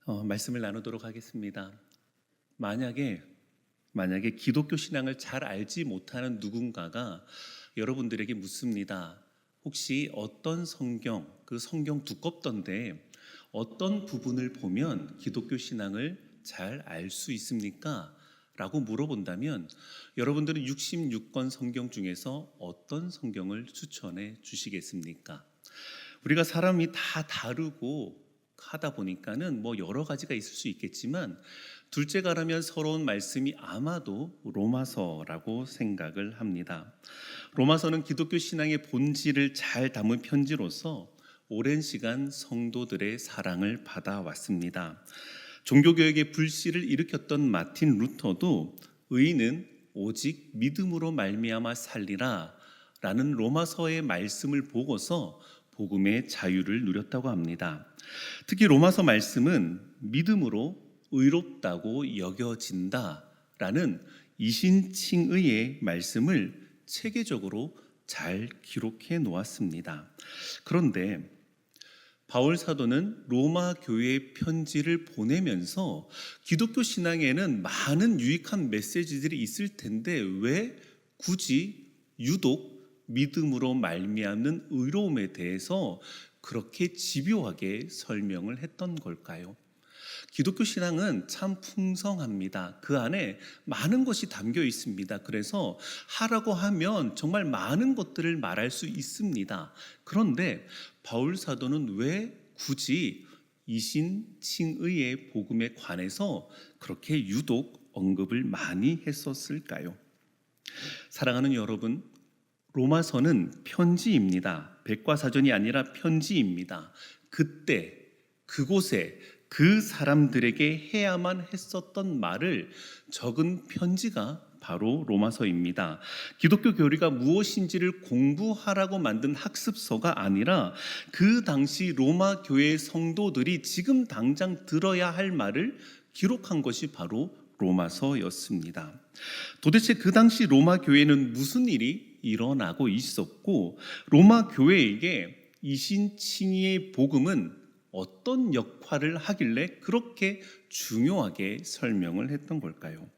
말씀을 나누도록 하겠습니다. 만약에 기독교 신앙을 잘 알지 못하는 누군가가 여러분들에게 묻습니다. 혹시 어떤 성경, 그 성경 두껍던데 어떤 부분을 보면 기독교 신앙을 잘 알 수 있습니까? 라고 물어본다면 여러분들은 66권 성경 중에서 어떤 성경을 추천해 주시겠습니까? 우리가 사람이 다 다르고 하다 보니까는 여러 가지가 있을 수 있겠지만 둘째 가라면 서러운 말씀이 아마도 로마서라고 생각을 합니다. 로마서는 기독교 신앙의 본질을 잘 담은 편지로서 오랜 시간 성도들의 사랑을 받아왔습니다. 종교개혁의 불씨를 일으켰던 마틴 루터도 의인은 오직 믿음으로 말미암아 살리라 라는 로마서의 말씀을 보고서 복음의 자유를 누렸다고 합니다. 특히 로마서 말씀은 믿음으로 의롭다고 여겨진다라는 이신칭의의 말씀을 체계적으로 잘 기록해 놓았습니다. 그런데 바울 사도는 로마 교회에 편지를 보내면서 기독교 신앙에는 많은 유익한 메시지들이 있을 텐데 왜 굳이 유독 믿음으로 말미암는 의로움에 대해서 그렇게 집요하게 설명을 했던 걸까요? 기독교 신앙은 참 풍성합니다. 그 안에 많은 것이 담겨 있습니다. 그래서 하라고 하면 정말 많은 것들을 말할 수 있습니다. 그런데 바울 사도는 왜 굳이 이신칭의의 복음에 관해서 그렇게 유독 언급을 많이 했었을까요? 사랑하는 여러분, 로마서는 편지입니다. 백과사전이 아니라 편지입니다. 그때 그곳에 그 사람들에게 해야만 했었던 말을 적은 편지가 바로 로마서입니다. 기독교 교리가 무엇인지를 공부하라고 만든 학습서가 아니라 그 당시 로마 교회의 성도들이 지금 당장 들어야 할 말을 기록한 것이 바로 로마서였습니다. 도대체 그 당시 로마 교회는 무슨 일이 일어나고 있었고 로마 교회에게 이신칭의의 복음은 어떤 역할을 하길래 그렇게 중요하게 설명을 했던 걸까요?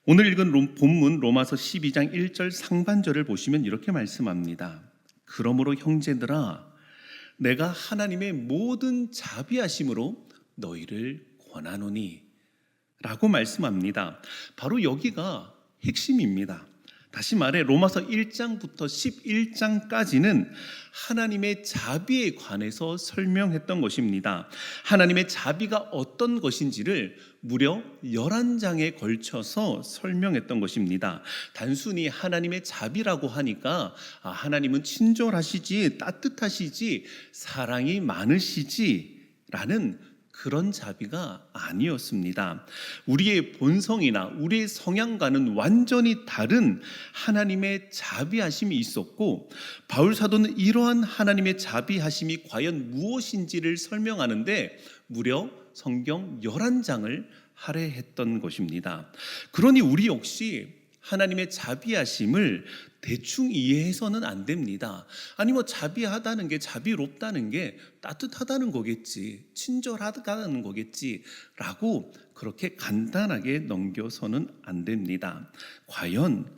오늘 읽은 본문 로마서 12장 1절 상반절을 보시면 이렇게 말씀합니다. 그러므로 형제들아 내가 하나님의 모든 자비하심으로 너희를 권하노니 라고 말씀합니다. 바로 여기가 핵심입니다. 다시 말해 로마서 1장부터 11장까지는 하나님의 자비에 관해서 설명했던 것입니다. 하나님의 자비가 어떤 것인지를 무려 11장에 걸쳐서 설명했던 것입니다. 단순히 하나님의 자비라고 하니까 하나님은 친절하시지, 따뜻하시지, 사랑이 많으시지 라는 그런 자비가 아니었습니다. 우리의 본성이나 우리의 성향과는 완전히 다른 하나님의 자비하심이 있었고 바울 사도는 이러한 하나님의 자비하심이 과연 무엇인지를 설명하는데 무려 성경 11장을 할애했던 것입니다. 그러니 우리 역시 하나님의 자비하심을 대충 이해해서는 안 됩니다. 아니 자비하다는 게 자비롭다는 게 따뜻하다는 거겠지, 친절하다는 거겠지 라고 그렇게 간단하게 넘겨서는 안 됩니다. 과연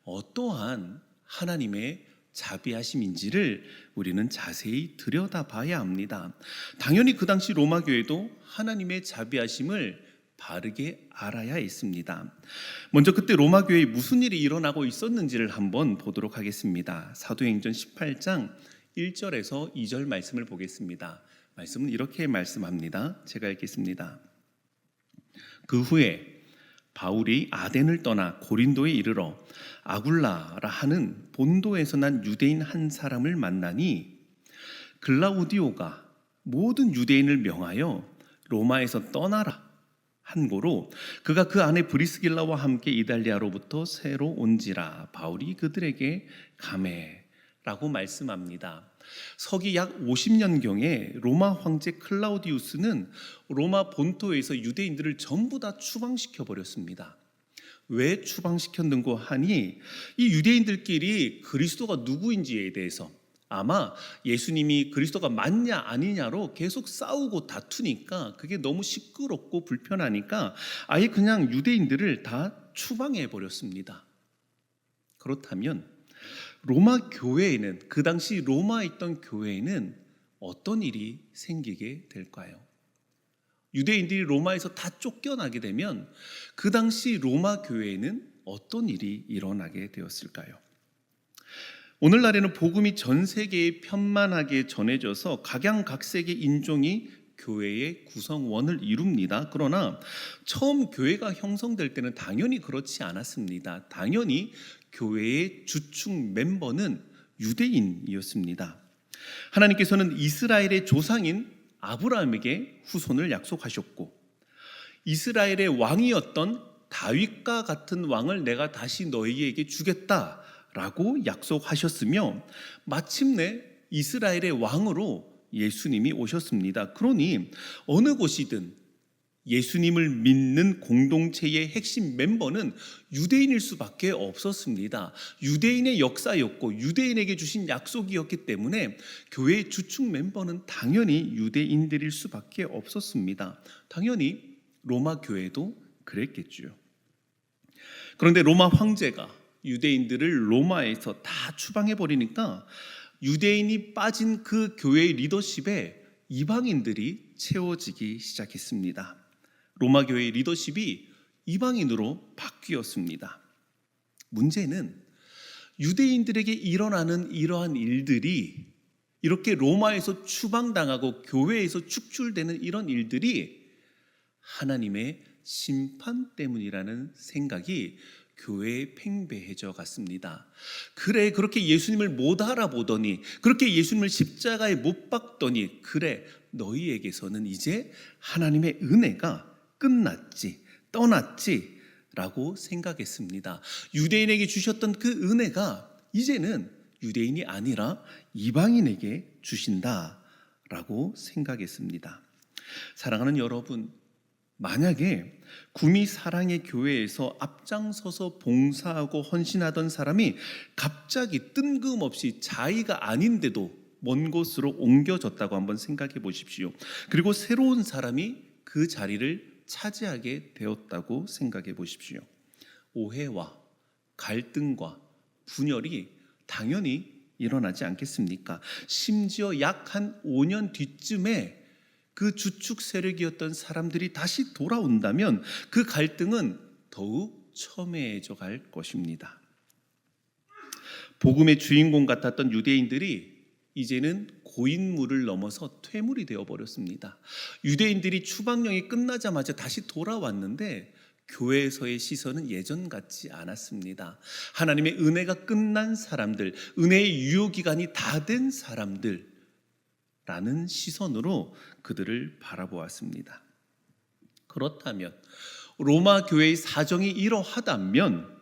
어떠한 하나님의 자비하심인지를 우리는 자세히 들여다봐야 합니다. 당연히 그 당시 로마 교회도 하나님의 자비하심을 바르게 알아야 했습니다. 먼저 그때 로마 교회에 무슨 일이 일어나고 있었는지를 한번 보도록 하겠습니다. 사도행전 18장 1절에서 2절 말씀을 보겠습니다. 말씀은 이렇게 말씀합니다. 제가 읽겠습니다. 그 후에 바울이 아덴을 떠나 고린도에 이르러 아굴라라 하는 본도에서 난 유대인 한 사람을 만나니 글라우디오가 모든 유대인을 명하여 로마에서 떠나라 한 고로 그가 그 안에 브리스길라와 함께 이달리아로부터 새로 온지라 바울이 그들에게 가매라고 말씀합니다. 서기 약 50년경에 로마 황제 클라우디우스는 로마 본토에서 유대인들을 전부 다 추방시켜 버렸습니다. 왜 추방시켰는고 하니 이 유대인들끼리 그리스도가 누구인지에 대해서 아마 예수님이 그리스도가 맞냐 아니냐로 계속 싸우고 다투니까 그게 너무 시끄럽고 불편하니까 아예 그냥 유대인들을 다 추방해 버렸습니다. 그렇다면 로마 교회에는, 그 당시 로마에 있던 교회에는 어떤 일이 생기게 될까요? 유대인들이 로마에서 다 쫓겨나게 되면 그 당시 로마 교회에는 어떤 일이 일어나게 되었을까요? 오늘날에는 복음이 전 세계에 편만하게 전해져서 각양각색의 인종이 교회의 구성원을 이룹니다. 그러나 처음 교회가 형성될 때는 당연히 그렇지 않았습니다. 당연히 교회의 주축 멤버는 유대인이었습니다. 하나님께서는 이스라엘의 조상인 아브라함에게 후손을 약속하셨고, 이스라엘의 왕이었던 다윗과 같은 왕을 내가 다시 너희에게 주겠다라고 약속하셨으며, 마침내 이스라엘의 왕으로 예수님이 오셨습니다. 그러니 어느 곳이든 예수님을 믿는 공동체의 핵심 멤버는 유대인일 수밖에 없었습니다. 유대인의 역사였고 유대인에게 주신 약속이었기 때문에 교회의 주축 멤버는 당연히 유대인들일 수밖에 없었습니다. 당연히 로마 교회도 그랬겠죠. 그런데 로마 황제가 유대인들을 로마에서 다 추방해버리니까 유대인이 빠진 그 교회의 리더십에 이방인들이 채워지기 시작했습니다. 로마 교회의 리더십이 이방인으로 바뀌었습니다. 문제는 유대인들에게 일어나는 이러한 일들이, 이렇게 로마에서 추방당하고 교회에서 축출되는 이런 일들이 하나님의 심판 때문이라는 생각이 교회에 팽배해져 갔습니다. 그래, 그렇게 예수님을 못 알아보더니, 그렇게 예수님을 십자가에 못 박더니, 그래, 너희에게서는 이제 하나님의 은혜가 끝났지, 떠났지 라고 생각했습니다. 유대인에게 주셨던 그 은혜가 이제는 유대인이 아니라 이방인에게 주신다라고 생각했습니다. 사랑하는 여러분, 만약에 구미 사랑의 교회에서 앞장서서 봉사하고 헌신하던 사람이 갑자기 뜬금없이 자의가 아닌데도 먼 곳으로 옮겨졌다고 한번 생각해 보십시오. 그리고 새로운 사람이 그 자리를 차지하게 되었다고 생각해 보십시오. 오해와 갈등과 분열이 당연히 일어나지 않겠습니까? 심지어 약 한 5년 뒤쯤에 그 주축 세력이었던 사람들이 다시 돌아온다면 그 갈등은 더욱 첨예해져 갈 것입니다. 복음의 주인공 같았던 유대인들이 이제는 고인물을 넘어서 퇴물이 되어버렸습니다. 유대인들이 추방령이 끝나자마자 다시 돌아왔는데 교회에서의 시선은 예전 같지 않았습니다. 하나님의 은혜가 끝난 사람들, 은혜의 유효기간이 다 된 사람들 라는 시선으로 그들을 바라보았습니다. 그렇다면 로마 교회의 사정이 이러하다면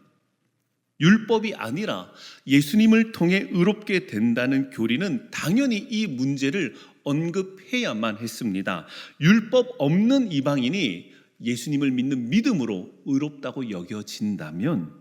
율법이 아니라 예수님을 통해 의롭게 된다는 교리는 당연히 이 문제를 언급해야만 했습니다. 율법 없는 이방인이 예수님을 믿는 믿음으로 의롭다고 여겨진다면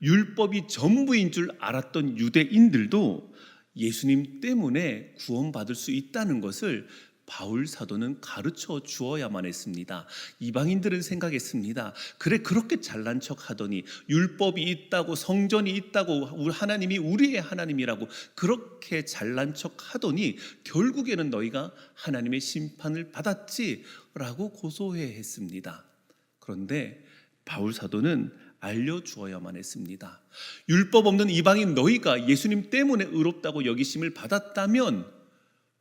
율법이 전부인 줄 알았던 유대인들도 예수님 때문에 구원받을 수 있다는 것을 바울 사도는 가르쳐 주어야만 했습니다. 이방인들은 생각했습니다. 그래, 그렇게 잘난 척 하더니 율법이 있다고, 성전이 있다고, 하나님이 우리의 하나님이라고 그렇게 잘난 척 하더니 결국에는 너희가 하나님의 심판을 받았지라고 고소해 했습니다. 그런데 바울 사도는 알려주어야만 했습니다. 율법 없는 이방인 너희가 예수님 때문에 의롭다고 여기심을 받았다면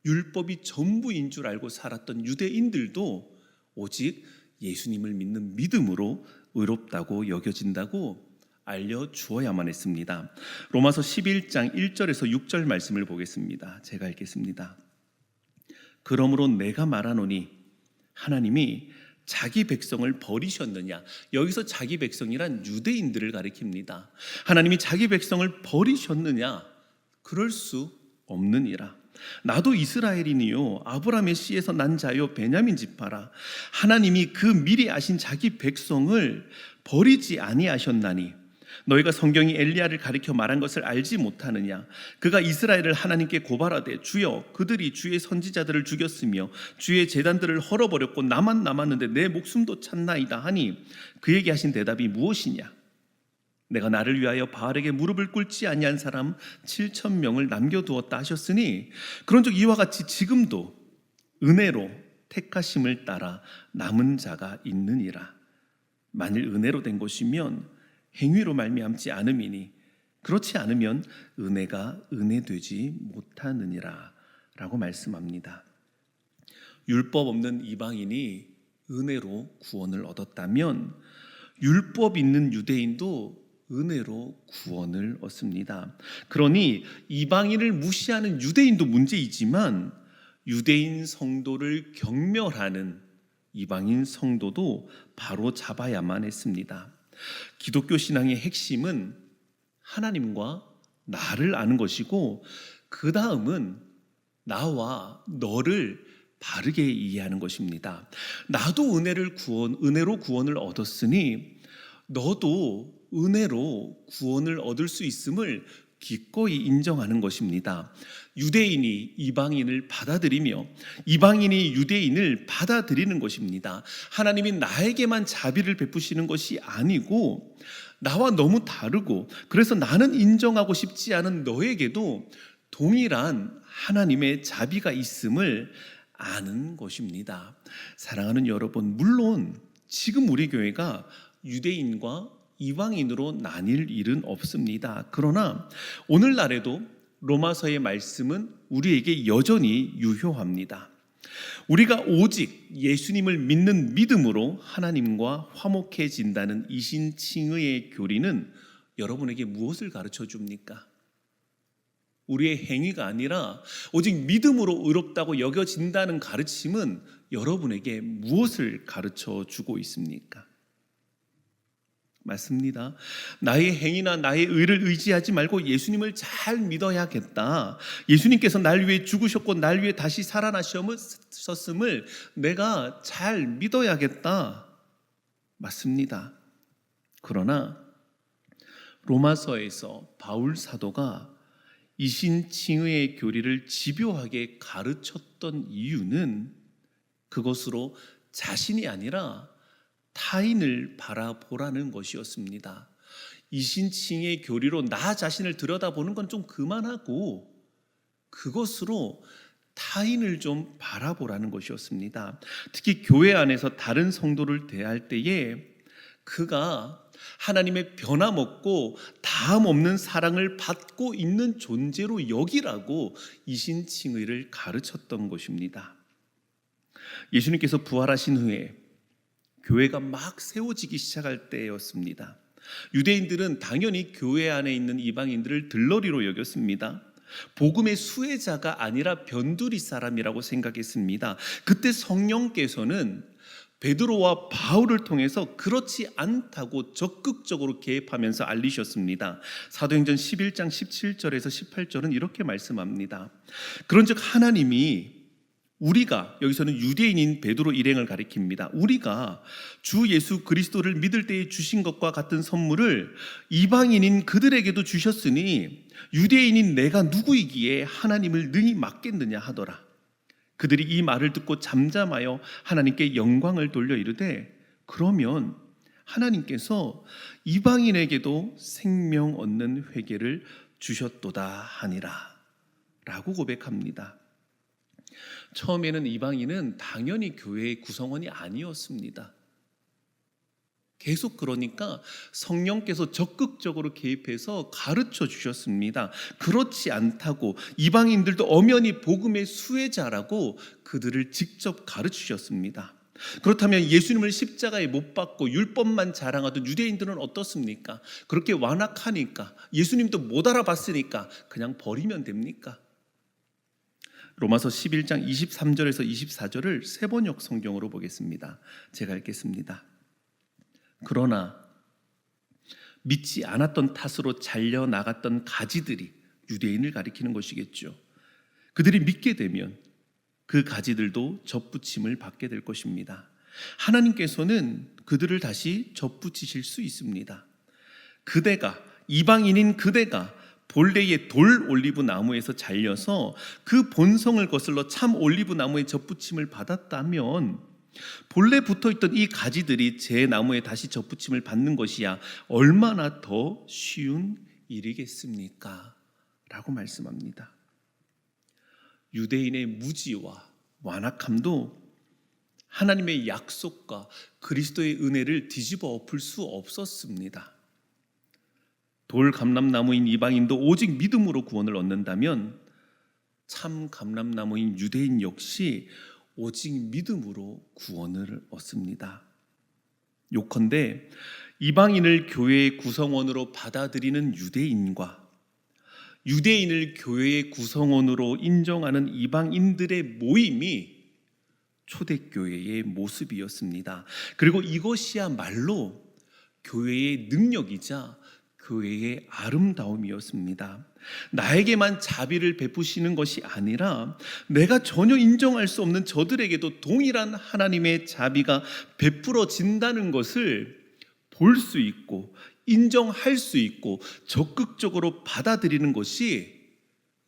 율법이 전부인 줄 알고 살았던 유대인들도 오직 예수님을 믿는 믿음으로 의롭다고 여겨진다고 알려주어야만 했습니다. 로마서 11장 1절에서 6절 말씀을 보겠습니다. 제가 읽겠습니다. 그러므로 내가 말하노니 하나님이 자기 백성을 버리셨느냐. 여기서 자기 백성이란 유대인들을 가리킵니다. 하나님이 자기 백성을 버리셨느냐. 그럴 수 없느니라. 나도 이스라엘이니요 아브라함의 씨에서 난 자요 베냐민 지파라. 하나님이 그 미리 아신 자기 백성을 버리지 아니하셨나니 너희가 성경이 엘리야를 가리켜 말한 것을 알지 못하느냐? 그가 이스라엘을 하나님께 고발하되 주여 그들이 주의 선지자들을 죽였으며 주의 제단들을 헐어버렸고 나만 남았는데 내 목숨도 찾나이다 하니 그에게 하신 대답이 무엇이냐? 내가 나를 위하여 바알에게 무릎을 꿇지 아니한 사람 7,000명을 남겨두었다 하셨으니 그런즉 이와 같이 지금도 은혜로 택하심을 따라 남은 자가 있느니라. 만일 은혜로 된 것이면 행위로 말미암지 않음이니 그렇지 않으면 은혜가 은혜되지 못하느니라 라고 말씀합니다. 율법 없는 이방인이 은혜로 구원을 얻었다면 율법 있는 유대인도 은혜로 구원을 얻습니다. 그러니 이방인을 무시하는 유대인도 문제이지만 유대인 성도를 경멸하는 이방인 성도도 바로 잡아야만 했습니다. 기독교 신앙의 핵심은 하나님과 나를 아는 것이고 그 다음은 나와 너를 바르게 이해하는 것입니다. 나도 은혜로 구원을 얻었으니 너도 은혜로 구원을 얻을 수 있음을 기꺼이 인정하는 것입니다. 유대인이 이방인을 받아들이며 이방인이 유대인을 받아들이는 것입니다. 하나님이 나에게만 자비를 베푸시는 것이 아니고 나와 너무 다르고 그래서 나는 인정하고 싶지 않은 너에게도 동일한 하나님의 자비가 있음을 아는 것입니다. 사랑하는 여러분, 물론 지금 우리 교회가 유대인과 이방인으로 나뉠 일은 없습니다. 그러나 오늘날에도 로마서의 말씀은 우리에게 여전히 유효합니다. 우리가 오직 예수님을 믿는 믿음으로 하나님과 화목해진다는 이신칭의의 교리는 여러분에게 무엇을 가르쳐 줍니까? 우리의 행위가 아니라 오직 믿음으로 의롭다고 여겨진다는 가르침은 여러분에게 무엇을 가르쳐 주고 있습니까? 맞습니다. 나의 행위나 나의 의를 의지하지 말고 예수님을 잘 믿어야겠다. 예수님께서 날 위해 죽으셨고 날 위해 다시 살아나셨음을 내가 잘 믿어야겠다. 맞습니다. 그러나 로마서에서 바울 사도가 이신칭의의 교리를 집요하게 가르쳤던 이유는 그것으로 자신이 아니라 타인을 바라보라는 것이었습니다. 이신칭의 교리로 나 자신을 들여다보는 건 좀 그만하고 그것으로 타인을 좀 바라보라는 것이었습니다. 특히 교회 안에서 다른 성도를 대할 때에 그가 하나님의 변함없고 다함없는 사랑을 받고 있는 존재로 여기라고 이신칭의를 가르쳤던 것입니다. 예수님께서 부활하신 후에 교회가 막 세워지기 시작할 때였습니다. 유대인들은 당연히 교회 안에 있는 이방인들을 들러리로 여겼습니다. 복음의 수혜자가 아니라 변두리 사람이라고 생각했습니다. 그때 성령께서는 베드로와 바울을 통해서 그렇지 않다고 적극적으로 개입하면서 알리셨습니다. 사도행전 11장 17절에서 18절은 이렇게 말씀합니다. 그런즉 하나님이 우리가, 여기서는 유대인인 베드로 일행을 가리킵니다. 우리가 주 예수 그리스도를 믿을 때에 주신 것과 같은 선물을 이방인인 그들에게도 주셨으니 유대인인 내가 누구이기에 하나님을 능히 맡겠느냐 하더라. 그들이 이 말을 듣고 잠잠하여 하나님께 영광을 돌려 이르되 그러면 하나님께서 이방인에게도 생명 얻는 회개를 주셨도다 하니라 라고 고백합니다. 처음에는 이방인은 당연히 교회의 구성원이 아니었습니다. 계속 그러니까 성령께서 적극적으로 개입해서 가르쳐 주셨습니다. 그렇지 않다고 이방인들도 엄연히 복음의 수혜자라고 그들을 직접 가르치셨습니다. 그렇다면 예수님을 십자가에 못 박고 율법만 자랑하던 유대인들은 어떻습니까? 그렇게 완악하니까 예수님도 못 알아봤으니까 그냥 버리면 됩니까? 로마서 11장 23절에서 24절을 세번역 성경으로 보겠습니다. 제가 읽겠습니다. 그러나 믿지 않았던 탓으로 잘려나갔던 가지들이, 유대인을 가리키는 것이겠죠. 그들이 믿게 되면 그 가지들도 접붙임을 받게 될 것입니다. 하나님께서는 그들을 다시 접붙이실 수 있습니다. 그대가 이방인인 그대가 본래의 돌 올리브 나무에서 잘려서 그 본성을 거슬러 참 올리브 나무의 접붙임을 받았다면 본래 붙어있던 이 가지들이 제 나무에 다시 접붙임을 받는 것이야 얼마나 더 쉬운 일이겠습니까? 라고 말씀합니다. 유대인의 무지와 완악함도 하나님의 약속과 그리스도의 은혜를 뒤집어 엎을 수 없었습니다. 돌 감람나무인 이방인도 오직 믿음으로 구원을 얻는다면 참 감람나무인 유대인 역시 오직 믿음으로 구원을 얻습니다. 요컨대 이방인을 교회의 구성원으로 받아들이는 유대인과 유대인을 교회의 구성원으로 인정하는 이방인들의 모임이 초대교회의 모습이었습니다. 그리고 이것이야말로 교회의 능력이자 교회의 아름다움이었습니다. 나에게만 자비를 베푸시는 것이 아니라 내가 전혀 인정할 수 없는 저들에게도 동일한 하나님의 자비가 베풀어진다는 것을 볼 수 있고 인정할 수 있고 적극적으로 받아들이는 것이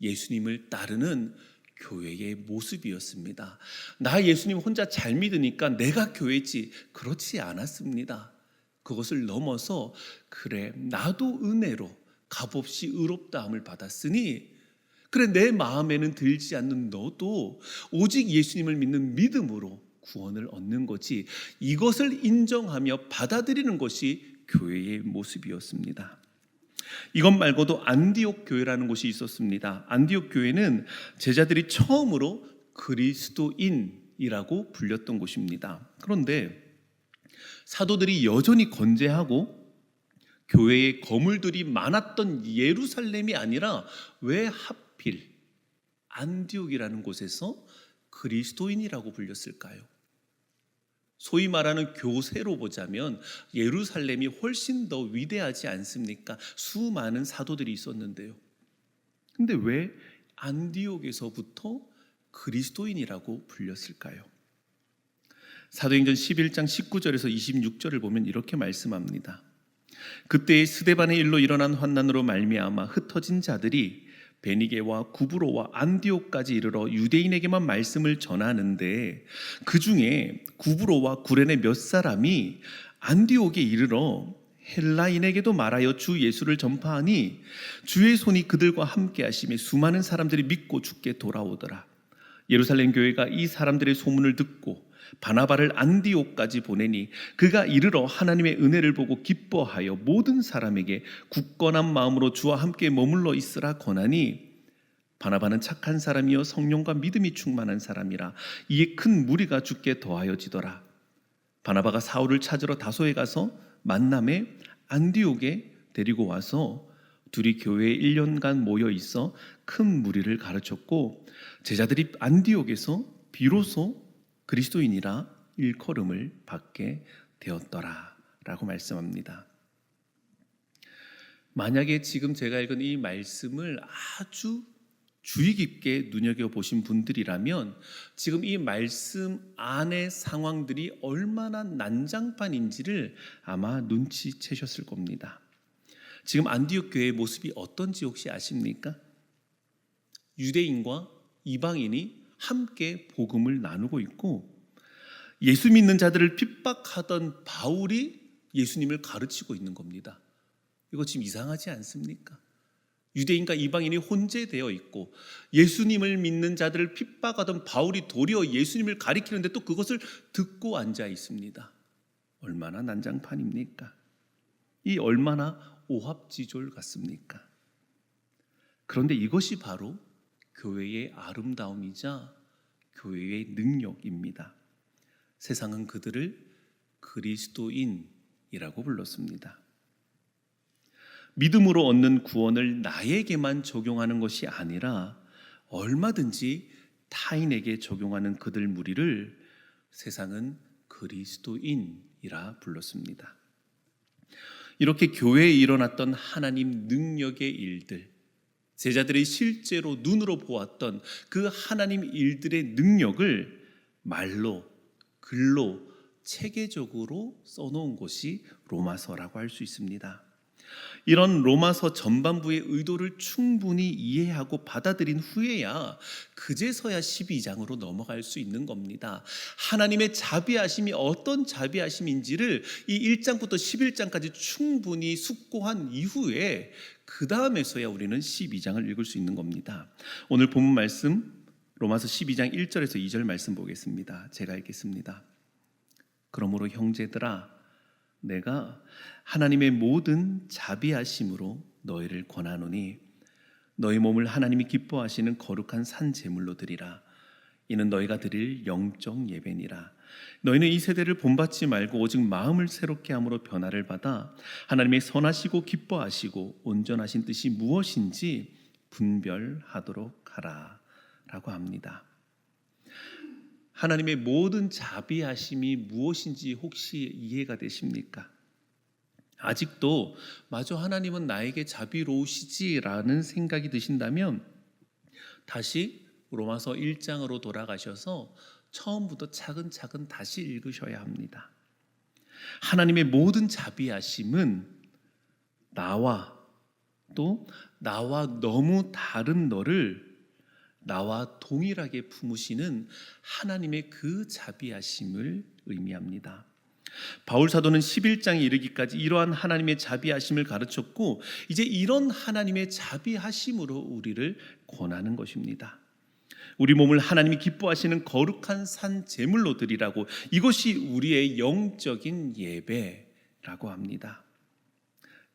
예수님을 따르는 교회의 모습이었습니다. 나 예수님 혼자 잘 믿으니까 내가 교회지, 그렇지 않았습니다. 그것을 넘어서 그래 나도 은혜로 값없이 의롭다함을 받았으니 그래 내 마음에는 들지 않는 너도 오직 예수님을 믿는 믿음으로 구원을 얻는 거지, 이것을 인정하며 받아들이는 것이 교회의 모습이었습니다. 이것 말고도 안디옥 교회라는 곳이 있었습니다. 안디옥 교회는 제자들이 처음으로 그리스도인이라고 불렸던 곳입니다. 그런데 사도들이 여전히 건재하고 교회에 거물들이 많았던 예루살렘이 아니라 왜 하필 안디옥이라는 곳에서 그리스도인이라고 불렸을까요? 소위 말하는 교세로 보자면 예루살렘이 훨씬 더 위대하지 않습니까? 수많은 사도들이 있었는데요. 근데 왜 안디옥에서부터 그리스도인이라고 불렸을까요? 사도행전 11장 19절에서 26절을 보면 이렇게 말씀합니다. 그때의 스데반의 일로 일어난 환난으로 말미암아 흩어진 자들이 베니게와 구브로와 안디옥까지 이르러 유대인에게만 말씀을 전하는데 그 중에 구브로와 구레네 몇 사람이 안디옥에 이르러 헬라인에게도 말하여 주 예수를 전파하니 주의 손이 그들과 함께 하심에 수많은 사람들이 믿고 주께 돌아오더라. 예루살렘 교회가 이 사람들의 소문을 듣고 바나바를 안디옥까지 보내니 그가 이르러 하나님의 은혜를 보고 기뻐하여 모든 사람에게 굳건한 마음으로 주와 함께 머물러 있으라 권하니 바나바는 착한 사람이요 성령과 믿음이 충만한 사람이라 이에 큰 무리가 주께 더하여지더라. 바나바가 사울을 찾으러 다소에 가서 만남에 안디옥에 데리고 와서 둘이 교회에 1년간 모여 있어 큰 무리를 가르쳤고 제자들이 안디옥에서 비로소 그리스도인이라 일컬음을 받게 되었더라 라고 말씀합니다. 만약에 지금 제가 읽은 이 말씀을 아주 주의 깊게 눈여겨보신 분들이라면 지금 이 말씀 안의 상황들이 얼마나 난장판인지를 아마 눈치채셨을 겁니다. 지금 안디옥 교회의 모습이 어떤지 혹시 아십니까? 유대인과 이방인이 함께 복음을 나누고 있고 예수 믿는 자들을 핍박하던 바울이 예수님을 가르치고 있는 겁니다. 이거 지금 이상하지 않습니까? 유대인과 이방인이 혼재되어 있고 예수님을 믿는 자들을 핍박하던 바울이 도리어 예수님을 가리키는데 또 그것을 듣고 앉아 있습니다. 얼마나 난장판입니까? 이 얼마나 오합지졸 같습니까? 그런데 이것이 바로 교회의 아름다움이자 교회의 능력입니다. 세상은 그들을 그리스도인이라고 불렀습니다. 믿음으로 얻는 구원을 나에게만 적용하는 것이 아니라 얼마든지 타인에게 적용하는 그들 무리를 세상은 그리스도인이라 불렀습니다. 이렇게 교회에 일어났던 하나님 능력의 일들, 제자들이 실제로 눈으로 보았던 그 하나님 일들의 능력을 말로, 글로, 체계적으로 써놓은 것이 로마서라고 할 수 있습니다. 이런 로마서 전반부의 의도를 충분히 이해하고 받아들인 후에야 그제서야 12장으로 넘어갈 수 있는 겁니다. 하나님의 자비하심이 어떤 자비하심인지를 이 1장부터 11장까지 충분히 숙고한 이후에 그 다음에서야 우리는 12장을 읽을 수 있는 겁니다. 오늘 본문 말씀 로마서 12장 1절에서 2절 말씀 보겠습니다. 제가 읽겠습니다. 그러므로 형제들아, 내가 하나님의 모든 자비하심으로 너희를 권하노니 너희 몸을 하나님이 기뻐하시는 거룩한 산 제물로 드리라. 이는 너희가 드릴 영적 예배니라. 너희는 이 세대를 본받지 말고 오직 마음을 새롭게 함으로 변화를 받아 하나님의 선하시고 기뻐하시고 온전하신 뜻이 무엇인지 분별하도록 하라 라고 합니다. 하나님의 모든 자비하심이 무엇인지 혹시 이해가 되십니까? 아직도 마저 하나님은 나에게 자비로우시지라는 생각이 드신다면 다시 로마서 1장으로 돌아가셔서 처음부터 차근차근 다시 읽으셔야 합니다. 하나님의 모든 자비하심은 나와 또 나와 너무 다른 너를 나와 동일하게 품으시는 하나님의 그 자비하심을 의미합니다. 바울 사도는 11장에 이르기까지 이러한 하나님의 자비하심을 가르쳤고 이제 이런 하나님의 자비하심으로 우리를 권하는 것입니다. 우리 몸을 하나님이 기뻐하시는 거룩한 산 제물로 드리라고, 이것이 우리의 영적인 예배라고 합니다.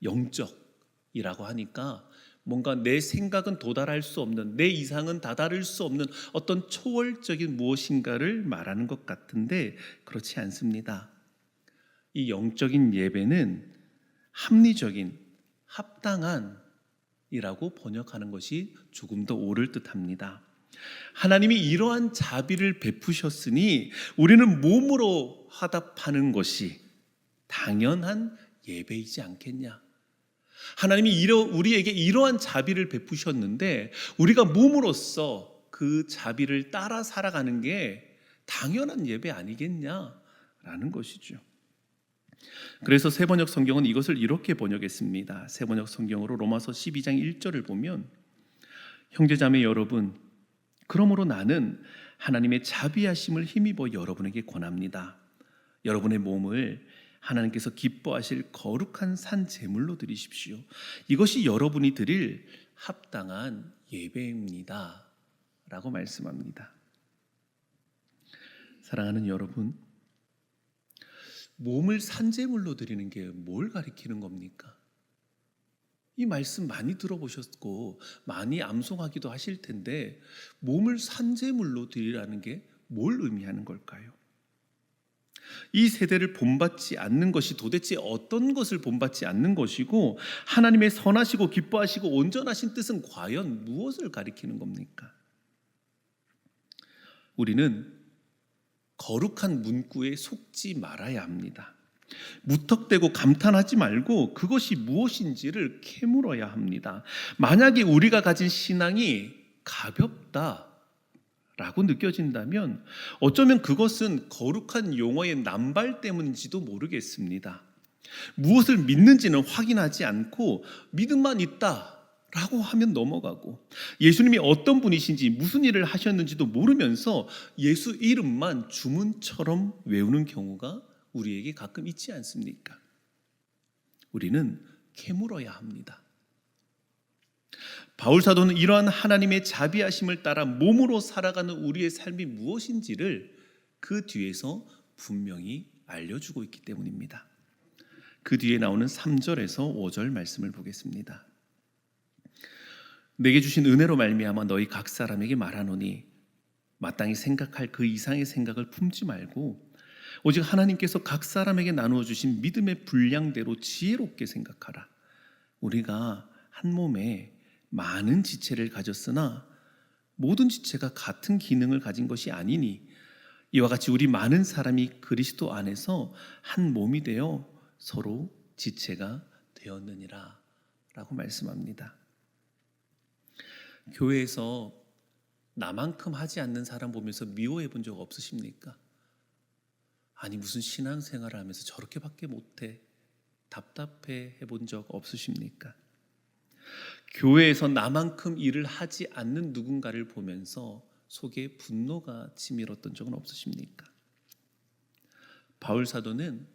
영적이라고 하니까 뭔가 내 생각은 도달할 수 없는, 내 이상은 다다를 수 없는 어떤 초월적인 무엇인가를 말하는 것 같은데 그렇지 않습니다. 이 영적인 예배는 합리적인, 합당한이라고 번역하는 것이 조금 더 옳을 듯합니다. 하나님이 이러한 자비를 베푸셨으니 우리는 몸으로 화답하는 것이 당연한 예배이지 않겠냐. 하나님이 우리에게 이러한 자비를 베푸셨는데 우리가 몸으로써 그 자비를 따라 살아가는 게 당연한 예배 아니겠냐라는 것이죠. 그래서 세번역 성경은 이것을 이렇게 번역했습니다. 세번역 성경으로 로마서 12장 1절을 보면, 형제자매 여러분, 그러므로 나는 하나님의 자비하심을 힘입어 여러분에게 권합니다. 여러분의 몸을 하나님께서 기뻐하실 거룩한 산 제물로 드리십시오. 이것이 여러분이 드릴 합당한 예배입니다 라고 말씀합니다. 사랑하는 여러분, 몸을 산제물로 드리는 게 뭘 가리키는 겁니까? 이 말씀 많이 들어보셨고 많이 암송하기도 하실 텐데 몸을 산제물로 드리라는 게 뭘 의미하는 걸까요? 이 세대를 본받지 않는 것이 도대체 어떤 것을 본받지 않는 것이고, 하나님의 선하시고 기뻐하시고 온전하신 뜻은 과연 무엇을 가리키는 겁니까? 우리는 거룩한 문구에 속지 말아야 합니다. 무턱대고 감탄하지 말고 그것이 무엇인지를 캐물어야 합니다. 만약에 우리가 가진 신앙이 가볍다 라고 느껴진다면 어쩌면 그것은 거룩한 용어의 남발 때문인지도 모르겠습니다. 무엇을 믿는지는 확인하지 않고 믿음만 있다 라고 하면 넘어가고, 예수님이 어떤 분이신지 무슨 일을 하셨는지도 모르면서 예수 이름만 주문처럼 외우는 경우가 우리에게 가끔 있지 않습니까? 우리는 캐물어야 합니다. 바울 사도는 이러한 하나님의 자비하심을 따라 몸으로 살아가는 우리의 삶이 무엇인지를 그 뒤에서 분명히 알려주고 있기 때문입니다. 그 뒤에 나오는 3절에서 5절 말씀을 보겠습니다. 내게 주신 은혜로 말미암아 너희 각 사람에게 말하노니 마땅히 생각할 그 이상의 생각을 품지 말고 오직 하나님께서 각 사람에게 나누어 주신 믿음의 분량대로 지혜롭게 생각하라. 우리가 한 몸에 많은 지체를 가졌으나 모든 지체가 같은 기능을 가진 것이 아니니 이와 같이 우리 많은 사람이 그리스도 안에서 한 몸이 되어 서로 지체가 되었느니라 라고 말씀합니다. 교회에서 나만큼 하지 않는 사람 보면서 미워해 본 적 없으십니까? 아니 무슨 신앙생활을 하면서 저렇게밖에 못해, 답답해 해본 적 없으십니까? 교회에서 나만큼 일을 하지 않는 누군가를 보면서 속에 분노가 치밀었던 적은 없으십니까? 바울 사도는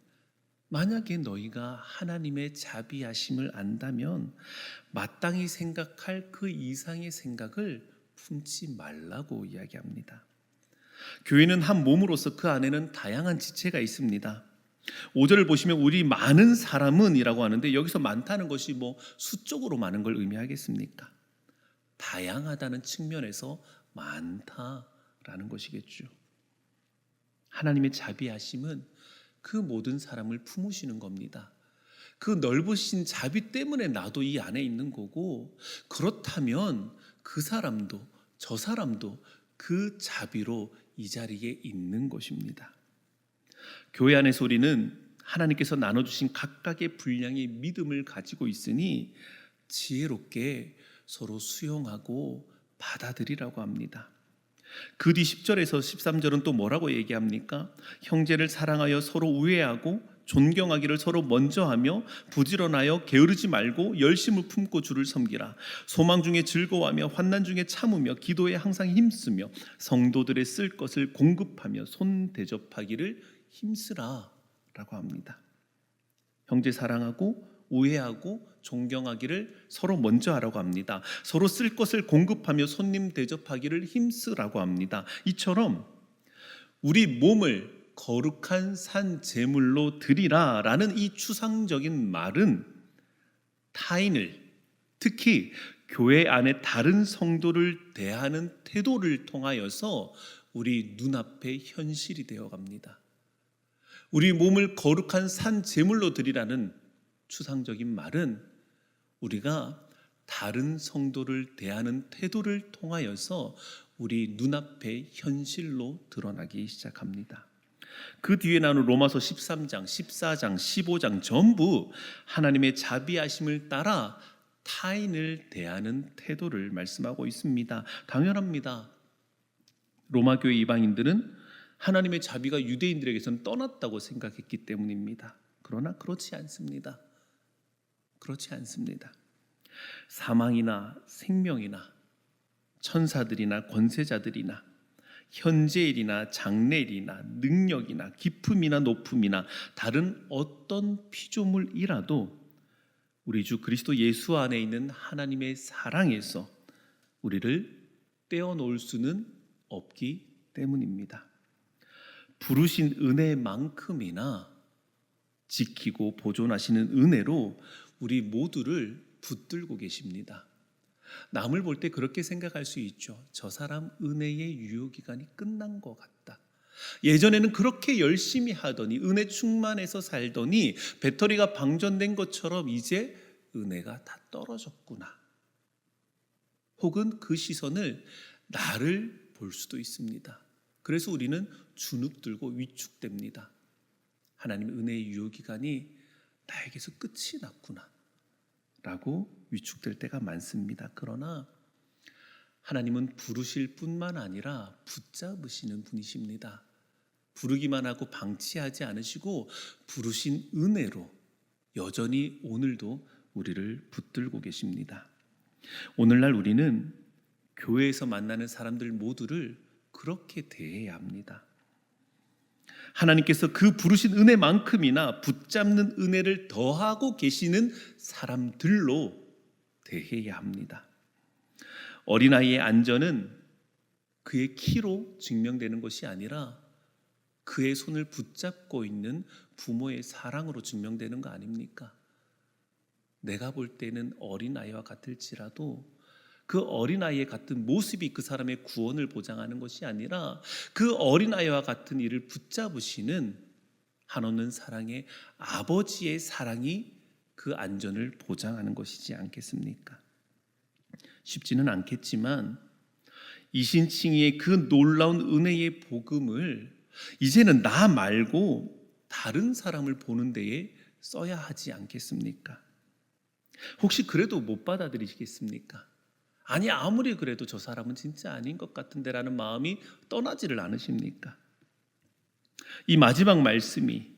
만약에 너희가 하나님의 자비하심을 안다면 마땅히 생각할 그 이상의 생각을 품지 말라고 이야기합니다. 교회는 한 몸으로서 그 안에는 다양한 지체가 있습니다. 5절을 보시면 우리 많은 사람은 이라고 하는데 여기서 많다는 것이 뭐 수적으로 많은 걸 의미하겠습니까? 다양하다는 측면에서 많다라는 것이겠죠. 하나님의 자비하심은 그 모든 사람을 품으시는 겁니다. 그 넓으신 자비 때문에 나도 이 안에 있는 거고, 그렇다면 그 사람도 저 사람도 그 자비로 이 자리에 있는 것입니다. 교회 안에서 우리는 하나님께서 나눠주신 각각의 분량의 믿음을 가지고 있으니 지혜롭게 서로 수용하고 받아들이라고 합니다. 그 뒤 10절에서 13절은 또 뭐라고 얘기합니까? 형제를 사랑하여 서로 우애하고 존경하기를 서로 먼저 하며 부지런하여 게으르지 말고 열심을 품고 주를 섬기라. 소망 중에 즐거워하며 환난 중에 참으며 기도에 항상 힘쓰며 성도들의 쓸 것을 공급하며 손 대접하기를 힘쓰라 라고 합니다. 형제 사랑하고 우애하고 존경하기를 서로 먼저 하라고 합니다. 서로 쓸 것을 공급하며 손님 대접하기를 힘쓰라고 합니다. 이처럼 우리 몸을 거룩한 산 제물로 드리라 라는 이 추상적인 말은 타인을, 특히 교회 안에 다른 성도를 대하는 태도를 통하여서 우리 눈앞에 현실이 되어 갑니다. 우리 몸을 거룩한 산 제물로 드리라는 추상적인 말은 우리가 다른 성도를 대하는 태도를 통하여서 우리 눈앞에 현실로 드러나기 시작합니다. 그 뒤에 나오는 로마서 13장, 14장, 15장 전부 하나님의 자비하심을 따라 타인을 대하는 태도를 말씀하고 있습니다. 당연합니다. 로마 교회 이방인들은 하나님의 자비가 유대인들에게서는 떠났다고 생각했기 때문입니다. 그러나 그렇지 않습니다. 그렇지 않습니다. 사망이나 생명이나 천사들이나 권세자들이나 현재일이나 장래일이나 능력이나 기품이나 높음이나 다른 어떤 피조물이라도 우리 주 그리스도 예수 안에 있는 하나님의 사랑에서 우리를 떼어놓을 수는 없기 때문입니다. 부르신 은혜만큼이나 지키고 보존하시는 은혜로 우리 모두를 붙들고 계십니다. 남을 볼 때 그렇게 생각할 수 있죠. 저 사람 은혜의 유효기간이 끝난 것 같다. 예전에는 그렇게 열심히 하더니 은혜 충만해서 살더니 배터리가 방전된 것처럼 이제 은혜가 다 떨어졌구나. 혹은 그 시선을 나를 볼 수도 있습니다. 그래서 우리는 주눅들고 위축됩니다. 하나님의 은혜의 유효기간이 나에게서 끝이 났구나 라고 위축될 때가 많습니다. 그러나 하나님은 부르실 뿐만 아니라 붙잡으시는 분이십니다. 부르기만 하고 방치하지 않으시고 부르신 은혜로 여전히 오늘도 우리를 붙들고 계십니다. 오늘날 우리는 교회에서 만나는 사람들 모두를 그렇게 대해야 합니다. 하나님께서 그 부르신 은혜만큼이나 붙잡는 은혜를 더하고 계시는 사람들로 대해야 합니다. 어린아이의 안전은 그의 키로 증명되는 것이 아니라 그의 손을 붙잡고 있는 부모의 사랑으로 증명되는 거 아닙니까? 내가 볼 때는 어린아이와 같을지라도 그 어린아이의 같은 모습이 그 사람의 구원을 보장하는 것이 아니라 그 어린아이와 같은 이를 붙잡으시는 한없는 사랑의 아버지의 사랑이 그 안전을 보장하는 것이지 않겠습니까? 쉽지는 않겠지만 이신칭의의 그 놀라운 은혜의 복음을 이제는 나 말고 다른 사람을 보는 데에 써야 하지 않겠습니까? 혹시 그래도 못 받아들이시겠습니까? 아니 아무리 그래도 저 사람은 진짜 아닌 것 같은데 라는 마음이 떠나지를 않으십니까? 이 마지막 말씀이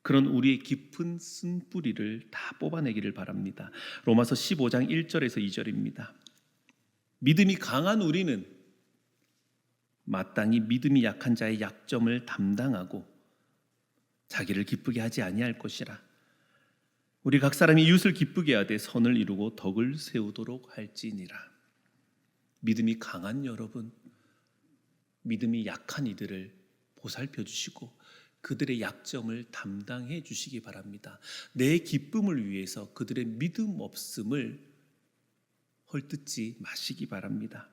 그런 우리의 깊은 쓴뿌리를 다 뽑아내기를 바랍니다. 로마서 15장 1절에서 2절입니다. 믿음이 강한 우리는 마땅히 믿음이 약한 자의 약점을 담당하고 자기를 기쁘게 하지 아니할 것이라. 우리 각 사람이 이웃을 기쁘게 하되 선을 이루고 덕을 세우도록 할지니라. 믿음이 강한 여러분, 믿음이 약한 이들을 보살펴 주시고 그들의 약점을 담당해 주시기 바랍니다. 내 기쁨을 위해서 그들의 믿음 없음을 헐뜯지 마시기 바랍니다.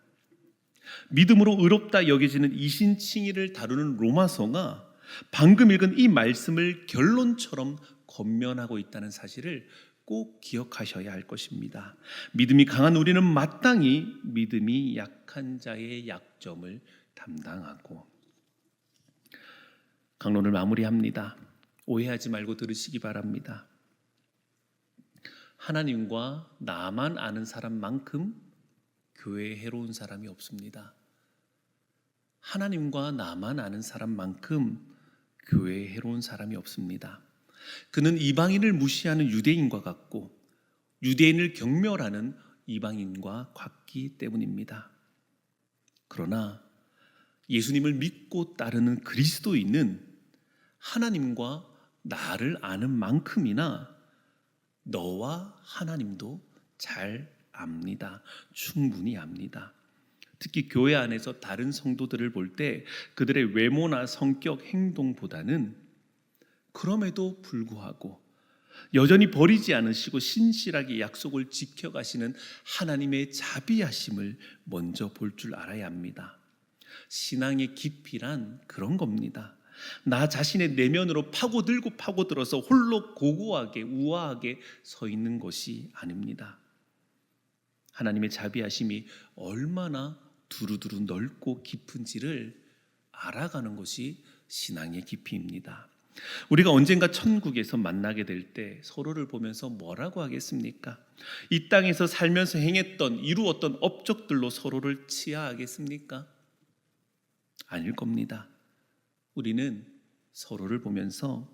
믿음으로 의롭다 여겨지는 이신칭의를 다루는 로마서가 방금 읽은 이 말씀을 결론처럼 권면하고 있다는 사실을 꼭 기억하셔야 할 것입니다. 믿음이 강한 우리는 마땅히 믿음이 약한 자의 약점을 담당하고. 강론을 마무리합니다. 오해하지 말고 들으시기 바랍니다. 하나님과 나만 아는 사람만큼 교회에 해로운 사람이 없습니다. 하나님과 나만 아는 사람만큼 교회에 해로운 사람이 없습니다. 그는 이방인을 무시하는 유대인과 같고 유대인을 경멸하는 이방인과 같기 때문입니다. 그러나 예수님을 믿고 따르는 그리스도인은 하나님과 나를 아는 만큼이나 너와 하나님도 잘 압니다. 충분히 압니다. 특히 교회 안에서 다른 성도들을 볼 때 그들의 외모나 성격, 행동보다는 그럼에도 불구하고 여전히 버리지 않으시고 신실하게 약속을 지켜가시는 하나님의 자비하심을 먼저 볼 줄 알아야 합니다. 신앙의 깊이란 그런 겁니다. 나 자신의 내면으로 파고들어서 홀로 고고하게 우아하게 서 있는 것이 아닙니다. 하나님의 자비하심이 얼마나 두루두루 넓고 깊은지를 알아가는 것이 신앙의 깊이입니다. 우리가 언젠가 천국에서 만나게 될 때 서로를 보면서 뭐라고 하겠습니까? 이 땅에서 살면서 행했던 이루었던 업적들로 서로를 치하하겠습니까? 아닐 겁니다. 우리는 서로를 보면서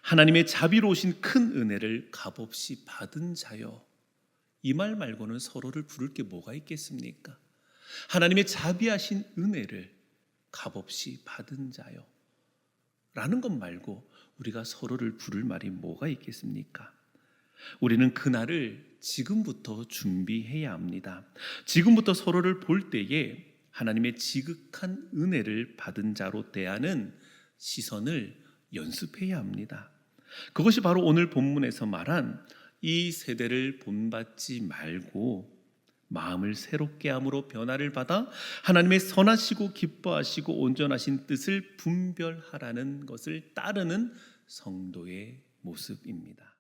하나님의 자비로우신 큰 은혜를 값없이 받은 자여, 이 말 말고는 서로를 부를 게 뭐가 있겠습니까? 하나님의 자비하신 은혜를 값없이 받은 자여 라는 것 말고 우리가 서로를 부를 말이 뭐가 있겠습니까? 우리는 그날을 지금부터 준비해야 합니다. 지금부터 서로를 볼 때에 하나님의 지극한 은혜를 받은 자로 대하는 시선을 연습해야 합니다. 그것이 바로 오늘 본문에서 말한 이 세대를 본받지 말고 마음을 새롭게 함으로 변화를 받아 하나님의 선하시고 기뻐하시고 온전하신 뜻을 분별하라는 것을 따르는 성도의 모습입니다.